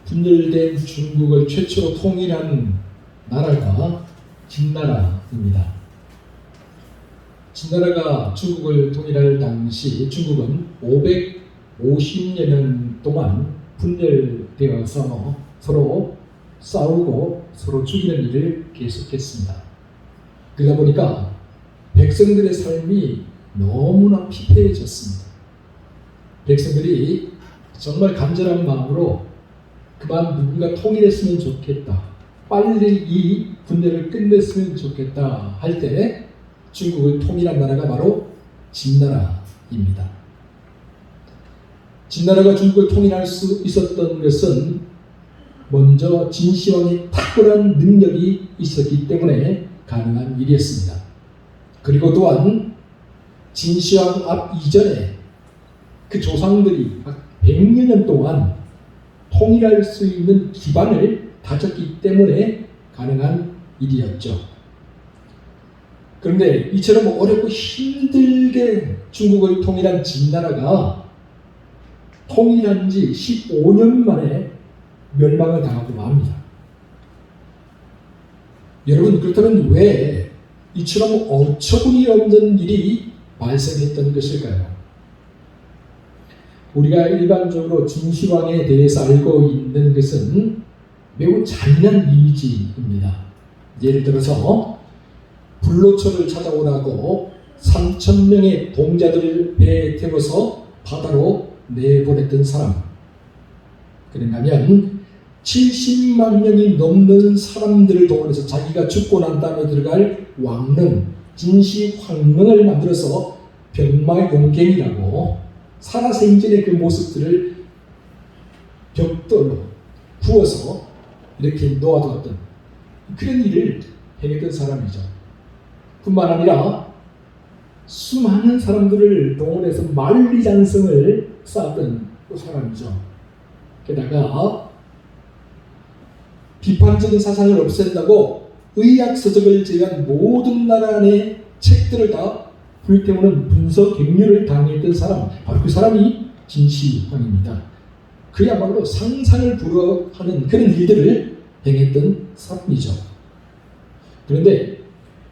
분열된 중국을 최초로 통일한 나라가 진나라입니다. 진나라가 중국을 통일할 당시 중국은 550여 년 동안 분열되어서 서로 싸우고 서로 죽이는 일을 계속했습니다. 그러다 보니까 백성들의 삶이 너무나 피폐해졌습니다. 백성들이 정말 간절한 마음으로 그만 누군가 통일했으면 좋겠다, 빨리 이 분열을 끝냈으면 좋겠다 할 때 중국을 통일한 나라가 바로 진나라입니다. 진나라가 중국을 통일할 수 있었던 것은 먼저 진시황의 탁월한 능력이 있었기 때문에 가능한 일이었습니다. 그리고 또한 진시황 앞 이전에 그 조상들이 100여 년 동안 통일할 수 있는 기반을 다졌기 때문에 가능한 일이었죠. 그런데 이처럼 어렵고 힘들게 중국을 통일한 진나라가 통일한 지 15년 만에 멸망을 당하고 맙니다. 여러분, 그렇다면 왜 이처럼 어처구니 없는 일이 발생했던 것일까요? 우리가 일반적으로 진시황에 대해서 알고 있는 것은 매우 잔인한 이미지입니다. 예를 들어서 불로초를 찾아오라고 3,000명의 동자들을 배에 태워서 바다로 내보냈던 사람, 그런가 하면 70만 명이 넘는 사람들을 동원해서 자기가 죽고 난 다음에 들어갈 왕릉, 진시황릉을 만들어서 병마용갱이라고 살아생전의 그 모습들을 벽돌로 부어서 이렇게 놓아두었던 그런 일을 행했던 사람이죠. 뿐만 아니라 수많은 사람들을 동원해서 만리장성을 쌓았던 사람이죠. 게다가 비판적인 사상을 없앤다고 의학서적을 제외한 모든 나라 안의 책들을 다 불태우는 분서갱렬을 당했던 사람, 바로 그 사람이 진시황입니다. 그야말로 상상을 불허하는 그런 일들을 행했던 사람이죠. 그런데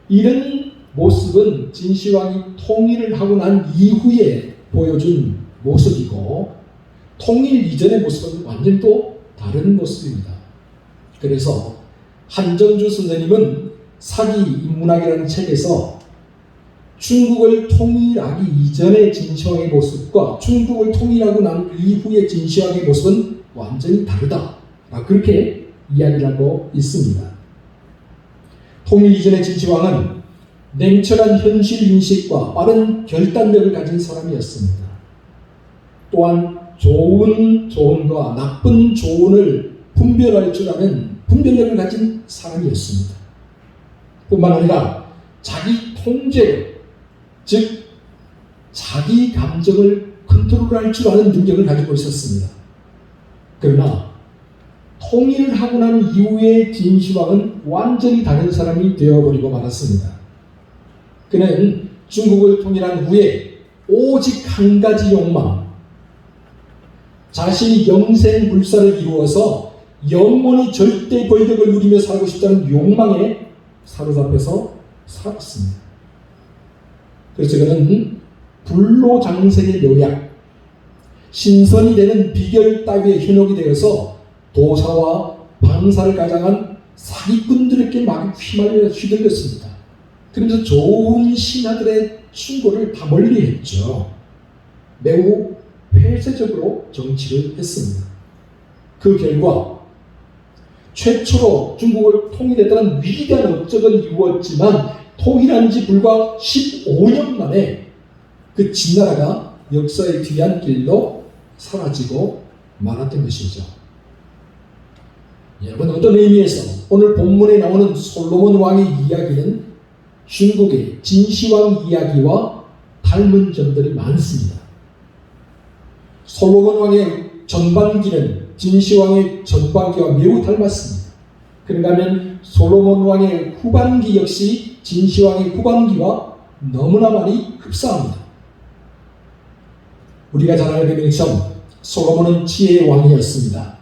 이런 모습은 진시황이 통일을 하고 난 이후에 보여준 모습이고, 통일 이전의 모습은 완전히 또 다른 모습입니다. 그래서 한정주 선생님은 사기 인문학이라는 책에서 중국을 통일하기 이전의 진시황의 모습과 중국을 통일하고 난 이후의 진시황의 모습은 완전히 다르다, 그렇게 이야기를 하고 있습니다. 통일 이전의 진시황은 냉철한 현실 인식과 빠른 결단력을 가진 사람이었습니다. 또한 좋은 조언과 나쁜 조언을 분별할 줄 아는 분별력을 가진 사람이었습니다. 뿐만 아니라 자기 통제, 즉 자기 감정을 컨트롤할 줄 아는 능력을 가지고 있었습니다. 그러나 통일을 하고 난 이후의 진시황은 완전히 다른 사람이 되어버리고 말았습니다. 그는 중국을 통일한 후에 오직 한 가지 욕망, 자신이 영생불사를 이루어서 영원히 절대 권력을 누리며 살고 싶다는 욕망에 사로잡혀서 살았습니다. 그래서 그는 불로장생의 묘약, 신선이 되는 비결 따위의 현혹이 되어서 도사와 방사를 가장한 사기꾼들에게 막 휘둘렸습니다. 그러면서 좋은 신하들의 충고를 다 멀리했죠. 매우 폐쇄적으로 정치를 했습니다. 그 결과 최초로 중국을 통일했다는 위대한 업적은 이루었지만 통일한 지 불과 15년 만에 그 진나라가 역사의 뒤안길로 사라지고 말았던 것이죠. 여러분, 어떤 의미에서 오늘 본문에 나오는 솔로몬 왕의 이야기는 중국의 진시황 이야기와 닮은 점들이 많습니다. 솔로몬 왕의 전반기는 진시황의 전반기와 매우 닮았습니다. 그런가 하면 솔로몬 왕의 후반기 역시 진시황의 후반기와 너무나 많이 흡사합니다. 우리가 잘 알게 된 것처럼 솔로몬은 지혜의 왕이었습니다.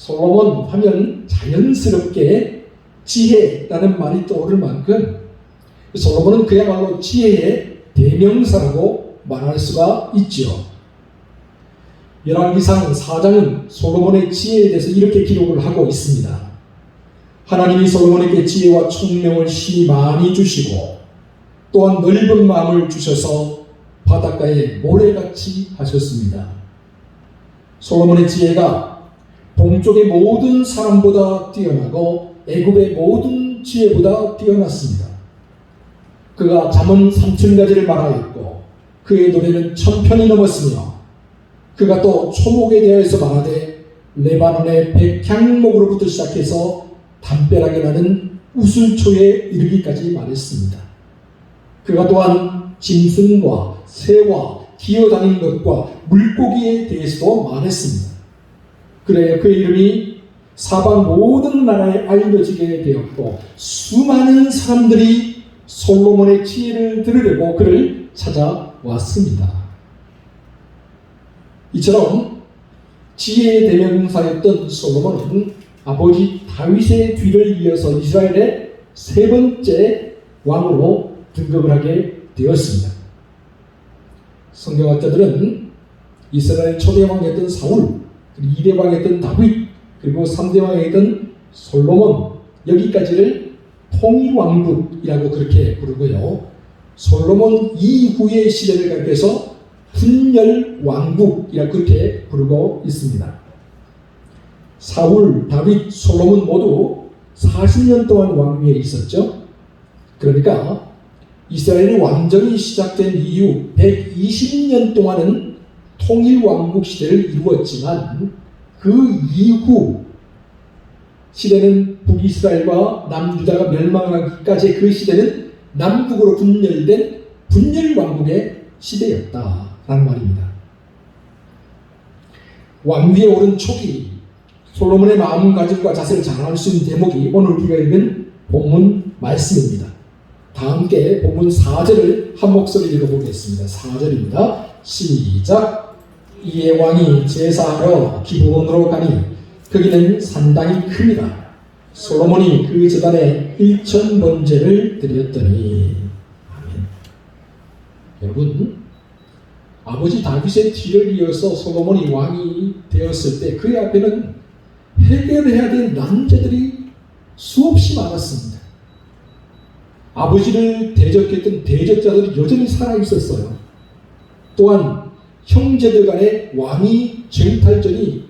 솔로몬 하면 자연스럽게 지혜라는 말이 떠오를 만큼 솔로몬은 그야말로 지혜의 대명사라고 말할 수가 있죠. 열왕기상 4장은 솔로몬의 지혜에 대해서 이렇게 기록을 하고 있습니다. 하나님이 솔로몬에게 지혜와 총명을 심히 많이 주시고 또한 넓은 마음을 주셔서 바닷가에 모래같이 하셨습니다. 솔로몬의 지혜가 동쪽의 모든 사람보다 뛰어나고 애굽의 모든 지혜보다 뛰어났습니다. 그가 잠언 3000가지를 말하였고 그의 노래는 1000편이 넘었으며 그가 또 초목에 대해서 말하되 레바논의 백향목으로부터 시작해서 담벼락에 나는 우슬초에 이르기까지 말했습니다. 그가 또한 짐승과 새와 기어다니는 것과 물고기에 대해서도 말했습니다. 그래 그의 이름이 사방 모든 나라에 알려지게 되었고 수많은 사람들이 솔로몬의 지혜를 들으려고 그를 찾아왔습니다. 이처럼 지혜의 대명사였던 솔로몬은 아버지 다윗의 뒤를 이어서 이스라엘의 세 번째 왕으로 등극을 하게 되었습니다. 성경학자들은 이스라엘 초대 왕이었던 사울, 2대 왕이었던 다윗, 그리고 3대 왕이었던 솔로몬, 여기까지를 통일왕국이라고 그렇게 부르고요. 솔로몬 이후의 시대를 가리켜서 분열왕국이라고 그렇게 부르고 있습니다. 사울, 다윗, 솔로몬 모두 40년 동안 왕위에 있었죠. 그러니까 이스라엘이 완전히 시작된 이후 120년 동안은 통일왕국 시대를 이루었지만 그 이후 시대는 북이스라엘과 남유다가 멸망하기까지 그 시대는 남북으로 분열된 분열왕국의 시대였다라는 말입니다. 왕위에 오른 초기 솔로몬의 마음가짐과 자세를 자랑할 수 있는 대목이 오늘 우리가 읽은 본문 말씀입니다. 다 함께 본문 4절을 한 목소리로 읽어보겠습니다. 4절입니다. 시작. 이에 왕이 제사하러 기브온으로 가니 거기는 산당이 큽니다. 솔로몬이 그 제단에 1000번제를 드렸더니. 아멘. 여러분, 아버지 다윗의 뒤를 이어서 솔로몬이 왕이 되었을 때 그의 앞에는 해결해야 될 난제들이 수없이 많았습니다. 아버지를 대적했던 대적자들이 여전히 살아있었어요. 또한 형제들 간의 왕위 쟁탈전이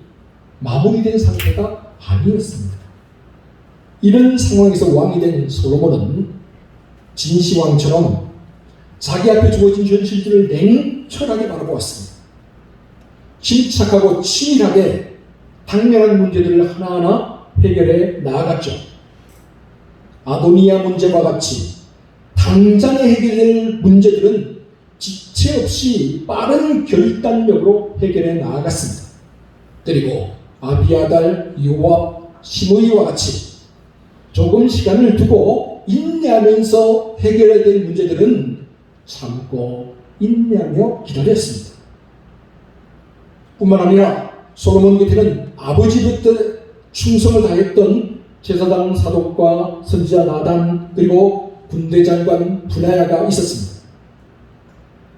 마무리된 상태가 아니었습니다. 이런 상황에서 왕이 된 솔로몬은 진시황처럼 자기 앞에 주어진 현실들을 냉철하게 바라보았습니다. 침착하고 치밀하게 당면한 문제들을 하나하나 해결해 나아갔죠. 아도니아 문제와 같이 당장에 해결될 문제들은 지체 없이 빠른 결단력으로 해결해 나아갔습니다. 그리고 아비아달, 요압, 시므이와 같이 조금 시간을 두고 인내하면서 해결해야 될 문제들은 참고 인내하며 기다렸습니다. 뿐만 아니라 솔로몬 곁에는 아버지부터 충성을 다했던 제사장 사독과 선지자 나단 그리고 군대 장관 분하야가 있었습니다.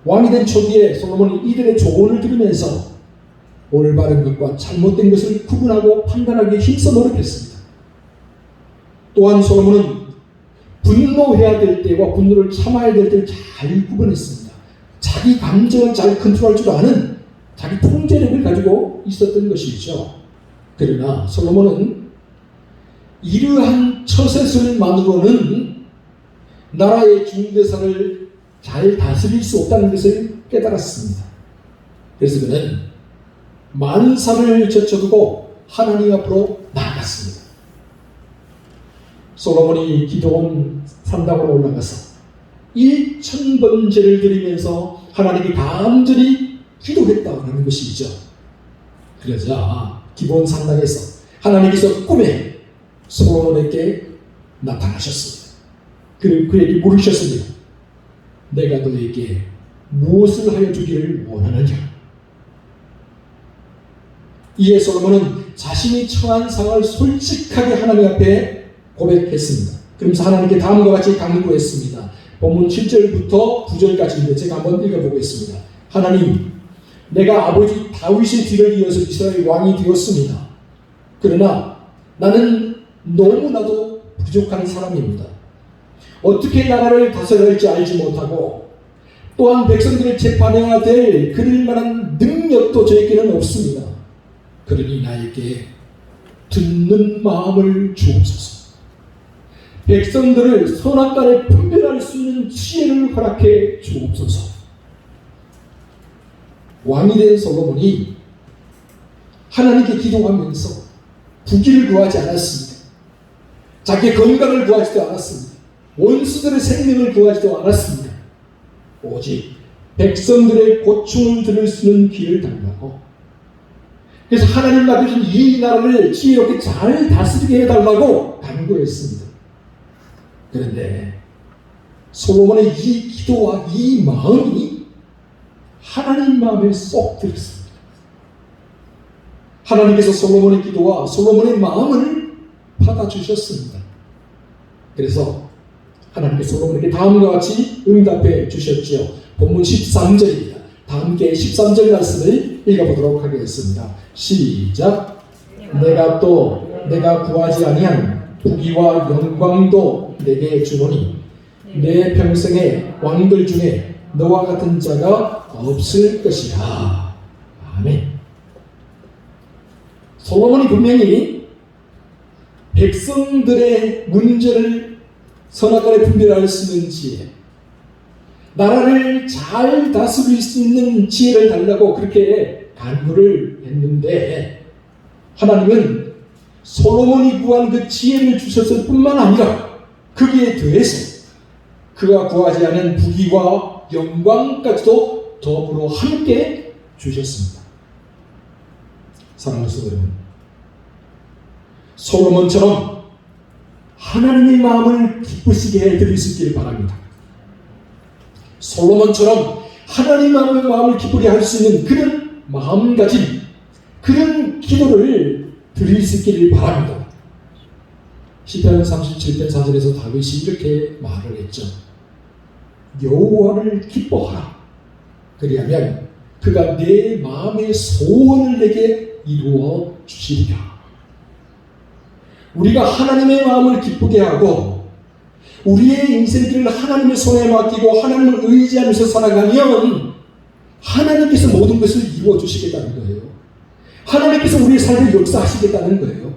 왕이 된 초기에 솔로몬이 이들의 조언을 들으면서 올바른 것과 잘못된 것을 구분하고 판단하기에 힘써 노력했습니다. 또한 솔로몬은 분노해야 될 때와 분노를 참아야 될 때를 잘 구분했습니다. 자기 감정을 잘 컨트롤할 줄 아는 자기 통제력을 가지고 있었던 것이죠. 그러나 솔로몬은 이러한 처세술만으로는 나라의 중대사를 잘 다스릴 수 없다는 것을 깨달았습니다. 그래서 그는 만사를 제쳐두고 하나님 앞으로 나아갔습니다. 솔로몬이 기도원 산당으로 올라가서 1000번제를 드리면서 하나님이 간절히 기도했다는 것이죠. 그러자 기도원 산당에서 하나님께서 꿈에 솔로몬에게 나타나셨습니다. 그리고 그에게 물으셨습니다. 내가 너에게 무엇을 하여 주기를 원하느냐? 이에 솔로몬은 자신이 처한 상황을 솔직하게 하나님 앞에 고백했습니다. 그러면서 하나님께 다음과 같이 강구했습니다. 본문 7절부터 9절까지인데 제가 한번 읽어보겠습니다. 하나님, 내가 아버지 다윗의 뒤를 이어서 이스라엘 왕이 되었습니다. 그러나 나는 너무나도 부족한 사람입니다. 어떻게 나라를 다스려야 할지 알지 못하고 또한 백성들을 재판해야 될 그럴 만한 능력도 저에게는 없습니다. 그러니 나에게 듣는 마음을 주옵소서. 백성들을 선악과를 분별할 수 있는 지혜를 허락해 주옵소서. 왕이 된 솔로몬이 하나님께 기도하면서 부귀를 구하지 않았습니다. 자기의 건강을 구하지도 않았습니다. 원수들의 생명을 구하지도 않았습니다. 오직 백성들의 고충을 들을 수 있는 귀를 달라고, 그래서 하나님 맡겨준 이 나라를 지혜롭게 잘 다스리게 해달라고 간구했습니다. 그런데 솔로몬의 이 기도와 이 마음이 하나님 마음에 쏙 들었습니다. 하나님께서 솔로몬의 기도와 솔로몬의 마음을 받아주셨습니다. 그래서 하나님께서 솔로몬에게 다음과 같이 응답해 주셨죠. 본문 13절입니다. 다 함께 13절 말씀을 읽어보도록 하겠습니다. 시작. 내가 구하지 아니한 부귀와 영광도 내게 주노니 내 평생의 왕들 중에 너와 같은 자가 없을 것이라. 아멘. 솔로몬이 분명히 백성들의 문제를 선악과를 분별할 수 있는 지혜, 나라를 잘 다스릴 수 있는 지혜를 달라고 그렇게 간구를 했는데, 하나님은 솔로몬이 구한 그 지혜를 주셨을 뿐만 아니라 거기에 더해서 그가 구하지 않은 부귀와 영광까지도 더불어 함께 주셨습니다. 사랑하는 성도 여러분, 솔로몬처럼 하나님의 마음을 기쁘시게 해드릴 수 있기를 바랍니다. 솔로몬처럼 하나님의 마음을 기쁘게 할 수 있는 그런 마음가짐, 그런 기도를 드릴 수 있기를 바랍니다. 시편 37편 4절에서 다윗이 이렇게 말을 했죠. 여호와를 기뻐하라. 그리하면 그가 내 마음의 소원을 내게 이루어 주시리라. 우리가 하나님의 마음을 기쁘게 하고 우리의 인생길을 하나님의 손에 맡기고 하나님을 의지하면서 살아가면 하나님께서 모든 것을 이루어 주시겠다는 거예요. 하나님께서 우리의 삶을 역사하시겠다는 거예요.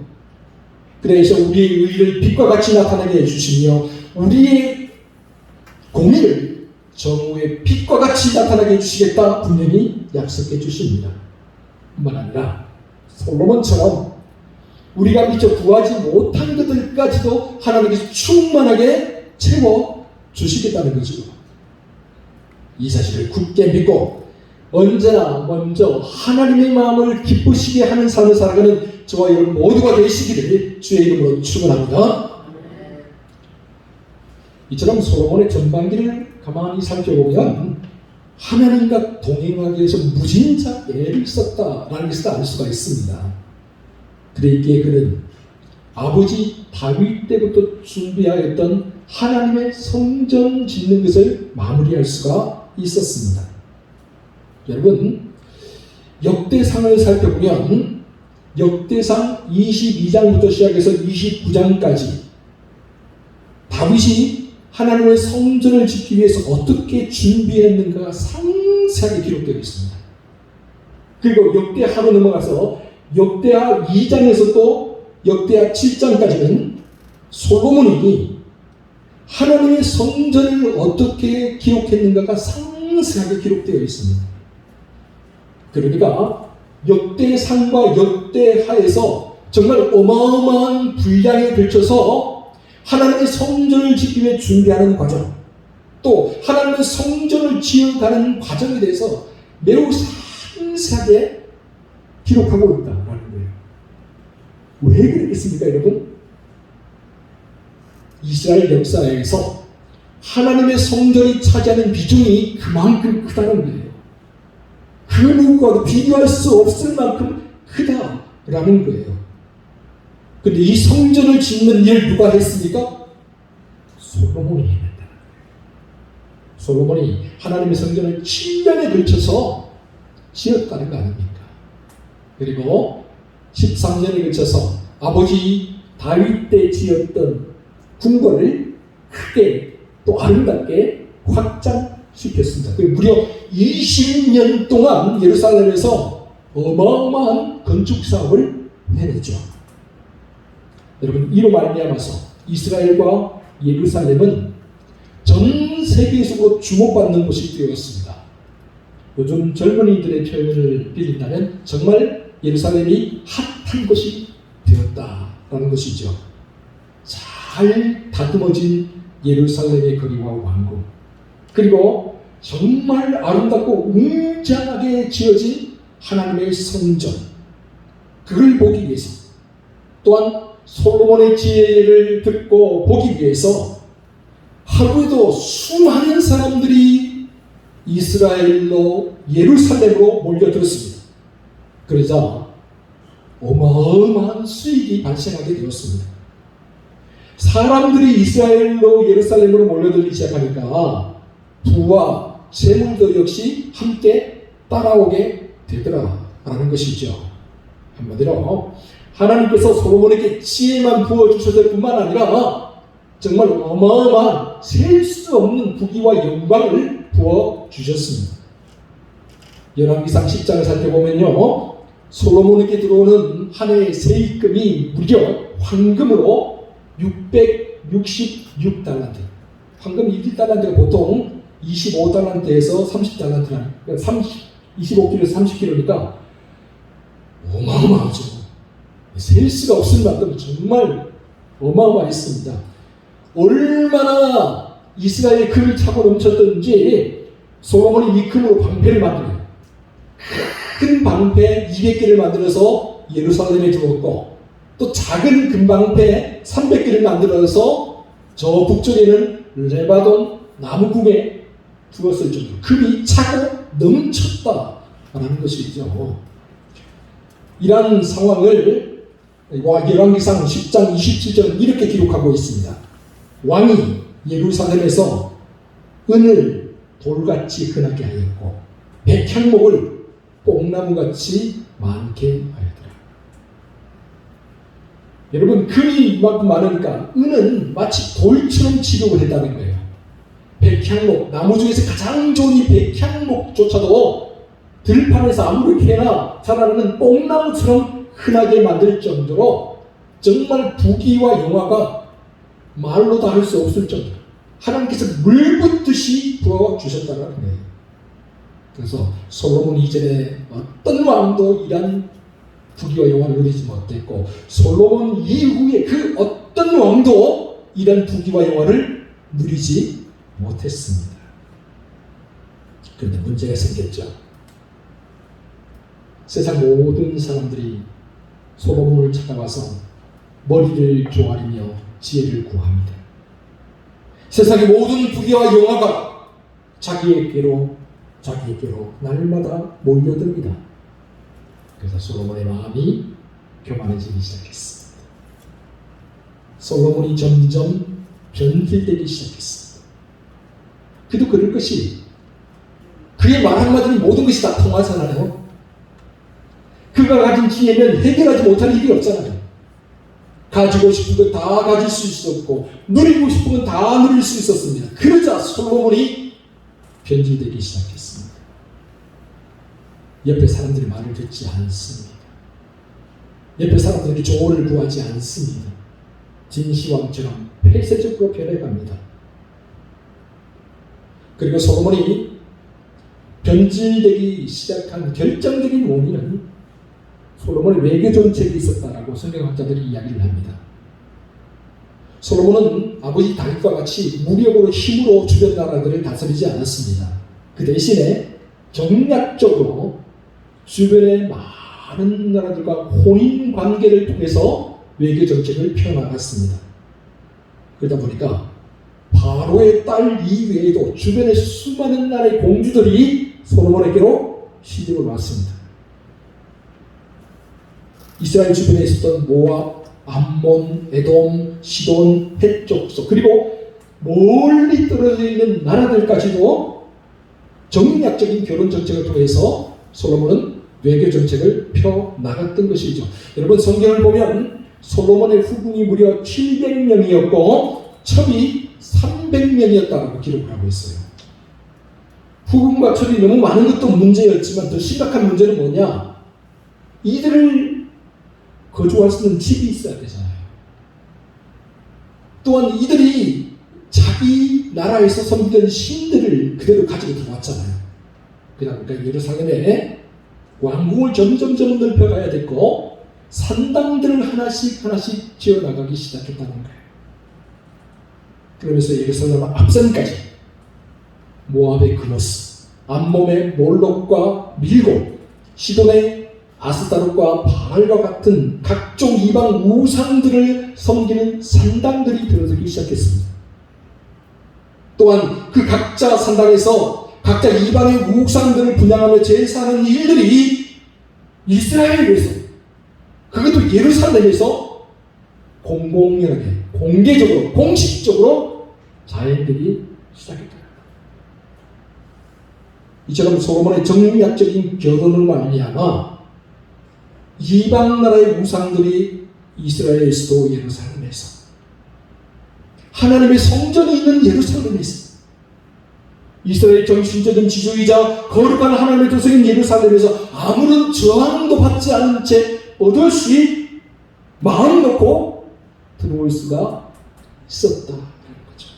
그래서 우리의 의를 빛과 같이 나타나게 해주시며 우리의 공의를 정오의 빛과 같이 나타나게 해주시겠다 분명히 약속해 주십니다. 뿐만 아니라 솔로몬처럼 우리가 미처 구하지 못한 것들까지도 하나님께서 충만하게 채워 주시겠다는 거죠. 이 사실을 굳게 믿고 언제나 먼저 하나님의 마음을 기쁘시게 하는 삶을 살아가는 저와 여러분 모두가 되시기를 주의 이름으로 축원합니다. 이처럼 솔로몬의 전반기를 가만히 살펴보면 하나님과 동행하기 위해서 무진자 애를 썼다라는 것을 알 수가 있습니다. 그러기에 그는 아버지 다윗 때부터 준비하였던 하나님의 성전 짓는 것을 마무리할 수가 있었습니다. 여러분, 역대상을 살펴보면 역대상 22장부터 시작해서 29장까지 다윗이 하나님의 성전을 짓기 위해서 어떻게 준비했는가가 상세하게 기록되어 있습니다. 그리고 역대하로 넘어가서 역대하 2장에서 또 역대하 7장까지는 솔로몬이 하나님의 성전을 어떻게 기록했는가가 상세하게 기록되어 있습니다. 그러니까 역대상과 역대하에서 정말 어마어마한 분량에 걸쳐서 하나님의 성전을 짓기 위해 준비하는 과정, 또 하나님의 성전을 지어가는 과정에 대해서 매우 상세하게 기록하고 있다라는 거예요. 왜 그랬겠습니까, 여러분? 이스라엘 역사에서 하나님의 성전이 차지하는 비중이 그만큼 크다는 거예요. 그 누구와도 비교할 수 없을 만큼 크다라는 거예요. 근데 이 성전을 짓는 일 누가 했습니까? 솔로몬이 했다. 솔로몬이 하나님의 성전을 7년에 걸쳐서 지었다는 거 아닙니까? 그리고 13년에 걸쳐서 아버지 다윗 때 지었던 궁궐을 크게 또 아름답게 확장시켰습니다. 무려 20년 동안 예루살렘에서 어마어마한 건축 사업을 해냈죠. 여러분, 이로 말미암아서 이스라엘과 예루살렘은 전 세계적으로 주목받는 곳이 되었습니다. 요즘 젊은이들의 표현을 빌린다면 정말 예루살렘이 핫한 곳이 되었다라는 것이죠. 잘 다듬어진 예루살렘의 거리와 왕궁, 그리고 정말 아름답고 웅장하게 지어진 하나님의 성전, 그걸 보기 위해서, 또한 솔로몬의 지혜를 듣고 보기 위해서 하루에도 수많은 사람들이 이스라엘로 예루살렘으로 몰려들었습니다. 그러자 어마어마한 수익이 발생하게 되었습니다. 사람들이 이스라엘로 예루살렘으로 몰려들기 시작하니까 부와 재물도 역시 함께 따라오게 되더라라는 것이죠. 한마디로 하나님께서 솔로몬에게 지혜만 부어주셨을 뿐만 아니라 정말 어마어마한 셀 수 없는 부귀와 영광을 부어주셨습니다. 열왕기상 10장을 살펴보면요, 솔로몬에게 들어오는 한 해의 세입금이 무려 황금으로 666달란트. 황금 1달란트가 보통 25달란트에서 30달란트라는, 25kg에서 30kg니까 어마어마하죠. 셀 수가 없을 만큼 정말 어마어마했습니다. 얼마나 이스라엘 금이 차고 넘쳤던지 솔로몬이 이 금으로 방패를 만들어요. 큰 방패 200개를 만들어서 예루살렘에 두었고, 또 작은 금방패 300개를 만들어서 저 북쪽에는 레바논 나무궁에 두었을 정도로 금이 차고 넘쳤다라는 것이죠. 이러한 상황을 열왕기상 10장 27절은 이렇게 기록하고 있습니다. 왕이 예루살렘에서 은을 돌같이 흔하게 하였고 백향목을 뽕나무같이 많게 하였더라. 여러분, 금이 이만큼 많으니까 은은 마치 돌처럼 취급을 했다는 거예요. 백향목, 나무 중에서 가장 좋은 이 백향목조차도 들판에서 아무렇게나 자라는 뽕나무처럼 흔하게 만들 정도로 정말 부귀와 영화가 말로 다 할 수 없을 정도로 하나님께서 물붓듯이 부어주셨다는 거예요. 그래서 솔로몬 이전에 어떤 왕도 이런 부귀와 영화를 누리지 못했고, 솔로몬 이후에 그 어떤 왕도 이런 부귀와 영화를 누리지 못했습니다. 그런데 문제가 생겼죠. 세상 모든 사람들이 솔로몬을 찾아와서 머리를 조아리며 지혜를 구합니다. 세상의 모든 부귀와 영화가 자기에게로 날마다 몰려듭니다. 그래서 솔로몬의 마음이 교만해지기 시작했습니다. 솔로몬이 점점 변질되기 시작했습니다. 그도 그럴 것이, 그의 말 한마디는 모든 것이 다 통하잖아요. 그가 가진 지혜면 해결하지 못할 일이 없잖아요. 가지고 싶은 것 다 가질 수 있었고 누리고 싶은 건 다 누릴 수 있었습니다. 그러자 솔로몬이 변질되기 시작했습니다. 옆에 사람들이 말을 듣지 않습니다. 옆에 사람들이 조언을 구하지 않습니다. 진시황처럼 폐쇄적으로 변해갑니다. 그리고 솔로몬이 변질되기 시작한 결정적인 원인은 솔로몬의 외교 정책이 있었다라고 성경학자들이 이야기를 합니다. 솔로몬은 아버지 다윗과 같이 무력으로 힘으로 주변 나라들을 다스리지 않았습니다. 그 대신에 경략적으로 주변의 많은 나라들과 혼인 관계를 통해서 외교 정책을 펴나갔습니다. 그러다 보니까 바로의 딸 이외에도 주변의 수많은 나라의 공주들이 솔로몬에게로 시집을 왔습니다. 이스라엘 주변에 있었던 모압, 암몬, 에돔, 시돈, 헷 족속, 그리고 멀리 떨어져 있는 나라들까지도 정략적인 결혼 정책을 통해서 솔로몬은 외교 정책을 펴 나갔던 것이죠. 여러분, 성경을 보면 솔로몬의 후궁이 무려 700명이었고 첩이 300명이었다고 기록을 하고 있어요. 후궁과 첩이 너무 많은 것도 문제였지만 더 심각한 문제는 뭐냐? 이들을 거주할 수 있는 집이 있어야 되잖아요. 또한 이들이 자기 나라에서 섬기던 신들을 그대로 가지고 들어왔잖아요. 그러니까 예루살렘에 왕궁을 점점 넓혀가야 됐고 산당들을 하나씩 지어나가기 시작했다는 거예요. 그러면서 예루살렘 앞산까지 모압의 그노스, 암몬의 몰록과 밀고, 시돈의 아스타롯과 바알과 같은 각종 이방 우상들을 섬기는 산당들이 들어서기 시작했습니다. 또한 그 각자 산당에서 각자 이방의 우상들을 분양하며 제사하는 일들이 이스라엘에서, 그것도 예루살렘에서 공공연하게, 공개적으로, 공식적으로 자연들이 시작했다. 이처럼 솔로몬의 정략적인 결혼을 말미암아 이방 나라의 우상들이 이스라엘에서도 예루살렘에서, 하나님의 성전이 있는 예루살렘에서, 이스라엘 정신적인 지주이자 거룩한 하나님의 도성인 예루살렘에서 아무런 저항도 받지 않은 채 얻을시 마음 놓고 들어올 수가 있었다는 거죠.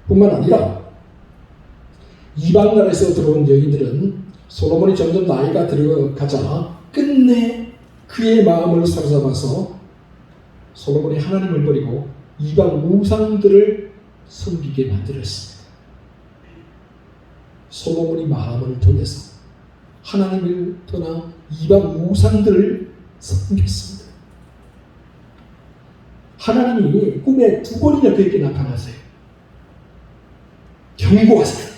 뿐만 아니라 이방 나라에서 들어온 여인들은 솔로몬이 점점 나이가 들어가자 끝내 그의 마음을 사로잡아서 솔로몬이 하나님을 버리고 이방 우상들을 섬기게 만들었습니다. 솔로몬이 마음을 돌려서 하나님을 떠나 이방 우상들을 섬겼습니다. 하나님이 꿈에 2번이나 그에게 나타나세요. 경고하세요.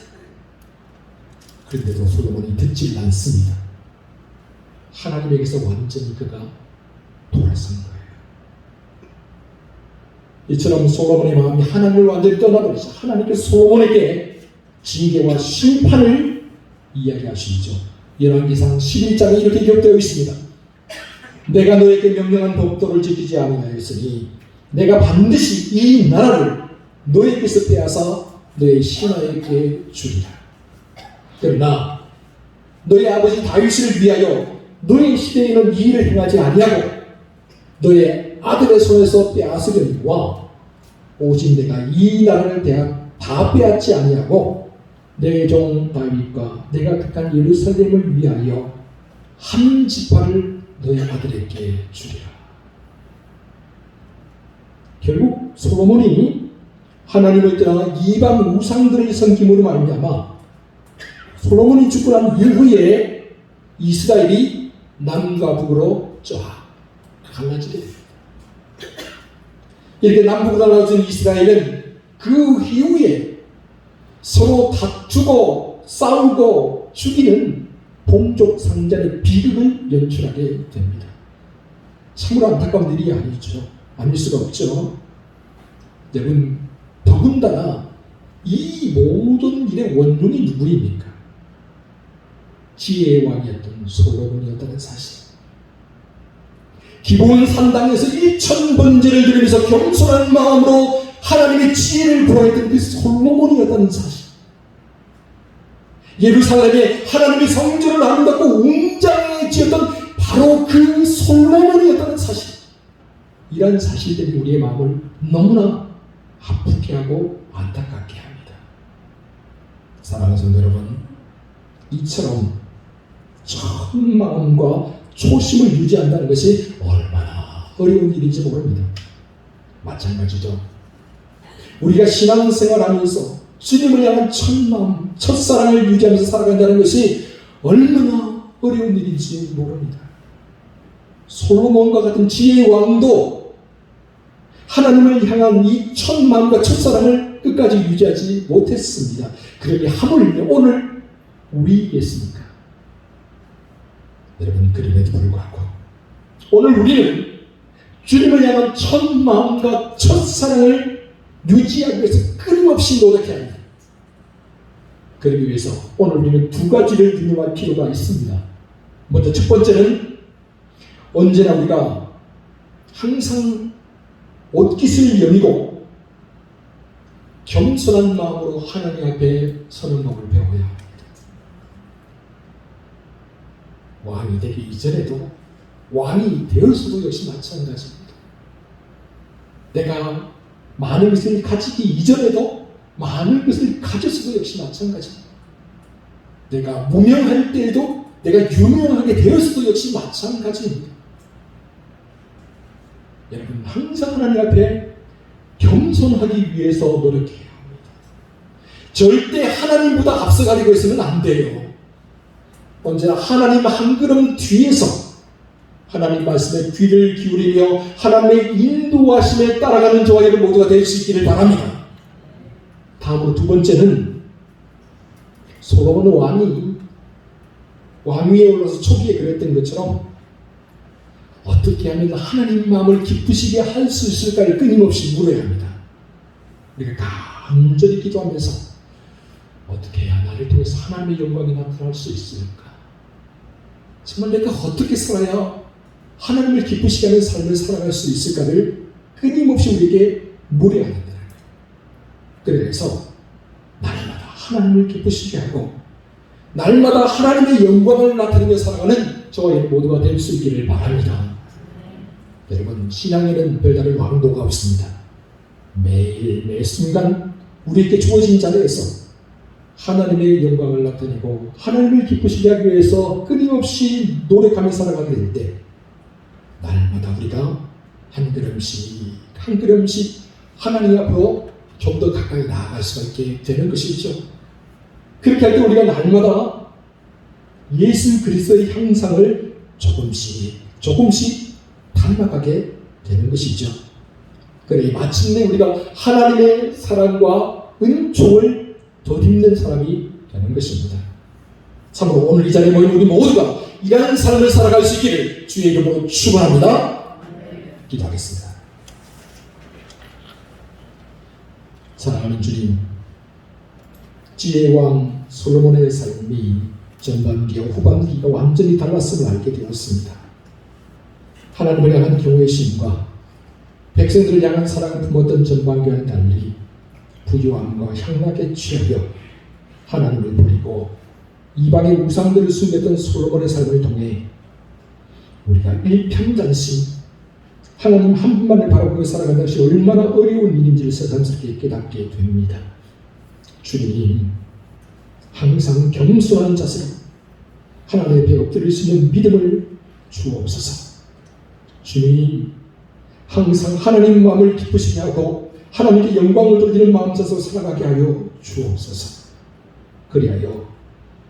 그런데도 솔로몬이 듣지 않습니다. 하나님에게서 완전히 그가 돌아선 거예요. 이처럼 솔로몬의 마음이 하나님을 완전히 떠나버리자 하나님께서 솔로몬에게 징계와 심판을 이야기하시죠. 열왕기상 11장에 이렇게 기록되어 있습니다. 내가 너에게 명령한 법도를 지키지 아니하였으니 내가 반드시 이 나라를 너에게서 빼앗아 너의 신하에게 주리라. 그러나 너의 아버지 다윗을 위하여 너의 시대에는 이 일을 행하지 아니하고 너의 아들의 손에서 빼앗으려니와 오직 내가 이 나라를 다 빼앗지 아니하고 내 종 다윗과 내가 택한 예루살렘을 위하여 한 지파를 너의 아들에게 주리라. 결국 솔로몬이 하나님을 떠나 이방 우상들을 섬김으로 말미암아 솔로몬이 죽고 난 이후에 이스라엘이 남과 북으로 쫙 갈라지게 됩니다. 이렇게 남북으로 갈라진 이스라엘은 그 이후에 서로 다투고 싸우고 죽이는 동족 상잔의 비극을 연출하게 됩니다. 참으로 안타까운 일이 아니죠. 아닐 수가 없죠. 여러분, 더군다나 이 모든 일의 원흉이 누구입니까? 지혜의 왕이었던 솔로몬이었다는 사실. 기브온 산당에서 1000번제를 드리면서 겸손한 마음으로 하나님의 지혜를 구하였던 그 솔로몬이었다는 사실. 예루살렘에 하나님의 성전을 아름답고 웅장하게 지었던 바로 그 솔로몬이었다는 사실. 이런 사실들이 우리의 마음을 너무나 아프게 하고 안타깝게 합니다. 사랑하는 성도 여러분, 이처럼 참 마음과 초심을 유지한다는 것이 얼마나 어려운 일인지 모릅니다. 마찬가지죠. 우리가 신앙생활하면서 주님을 향한 첫마음, 첫사랑을 유지하면서 살아간다는 것이 얼마나 어려운 일인지 모릅니다. 솔로몬과 같은 지혜의 왕도 하나님을 향한 이 첫마음과 첫사랑을 끝까지 유지하지 못했습니다. 그러니 하물며 오늘 우리겠습니까? 여러분, 그럼에도 불구하고 오늘 우리는 주님을 향한 첫 마음과 첫 사랑을 유지하기 위해서 끊임없이 노력해야 합니다. 그러기 위해서 오늘 우리는 두 가지를 유념할 필요가 있습니다. 먼저 첫 번째는 언제나 우리가 항상 옷깃을 여미고 겸손한 마음으로 하나님 앞에 서는 법을 배워야 합니다. 왕이 되기 이전에도 왕이 되어서도 역시 마찬가지입니다. 내가 많은 것을 가지기 이전에도 많은 것을 가졌어도 역시 마찬가지입니다. 내가 무명할 때에도 내가 유명하게 되었어도 역시 마찬가지입니다. 여러분 항상 하나님 앞에 겸손하기 위해서 노력해야 합니다. 절대 하나님보다 앞서가려고 해서는 안 돼요. 언제나 하나님 한 걸음 뒤에서 하나님 말씀에 귀를 기울이며 하나님의 인도하심에 따라가는 저와 여러분 모두가 될 수 있기를 바랍니다. 다음으로 두 번째는 솔로몬 왕 위에 올라서 초기에 그랬던 것처럼 어떻게 하면 하나님 마음을 기쁘시게 할 수 있을까를 끊임없이 물어야 합니다. 우리가 간절히 기도하면서 어떻게 해야 나를 통해서 하나님의 영광이 나타날 수 있을까? 정말 내가 어떻게 살아야 하나님을 기쁘시게 하는 삶을 살아갈 수 있을까를 끊임없이 우리에게 물어야 한다는 거예요. 그래서 날마다 하나님을 기쁘시게 하고 날마다 하나님의 영광을 나타내며 살아가는 저와 여러분 모두가 될 수 있기를 바랍니다. 여러분 신앙에는 별다른 왕도가 없습니다. 매일 매 순간 우리에게 주어진 자리에서 하나님의 영광을 나타내고 하나님을 기쁘시게 하기 위해서 끊임없이 노력하며 살아가게 될 때 날마다 우리가 한 걸음씩 하나님 앞으로 좀 더 가까이 나아갈 수가 있게 되는 것이죠. 그렇게 할 때 우리가 날마다 예수 그리스도의 형상을 조금씩 닮아가게 되는 것이죠. 그래 마침내 우리가 하나님의 사랑과 은총을 덧입는 사람이 되는 것입니다. 참으로 오늘 이 자리에 모인 우리 모두가 이러한 삶을 살아갈 수 있기를 주의 이름으로 축원합니다. 기도하겠습니다. 사랑하는 주님, 지혜의 왕 솔로몬의 삶이 전반기와 후반기가 완전히 달랐음을 알게 되었습니다. 하나님을 향한 경외심과 백성들을 향한 사랑을 품었던 전반기와는 달리 부유함과 향락에 취하여 하나님을 버리고 이방의 우상들을 숭배했던 솔로몬의 삶을 통해 우리가 일평단심 하나님 한 분만을 바라보고 살아가는 것이 얼마나 어려운 일인지를 새삼스럽게 깨닫게 됩니다. 주님, 항상 겸손한 자세로 하나님의 배 엎드릴 수 있는 믿음을 주옵소서. 주님, 항상 하나님 마음을 기쁘시게 하고 하나님께 영광을 돌리는 마음 자세로 살아가게 하여 주옵소서. 그리하여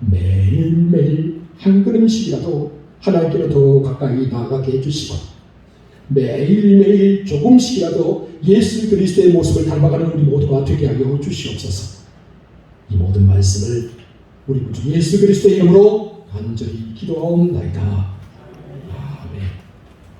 매일매일 한 걸음씩이라도 하나님께로 더 가까이 나아가게 해주시고 매일매일 조금씩이라도 예수 그리스도의 모습을 닮아가는 우리 모두가 되게 하여 주시옵소서. 이 모든 말씀을 우리 구주 예수 그리스도의 이름으로 간절히 기도하옵나이다.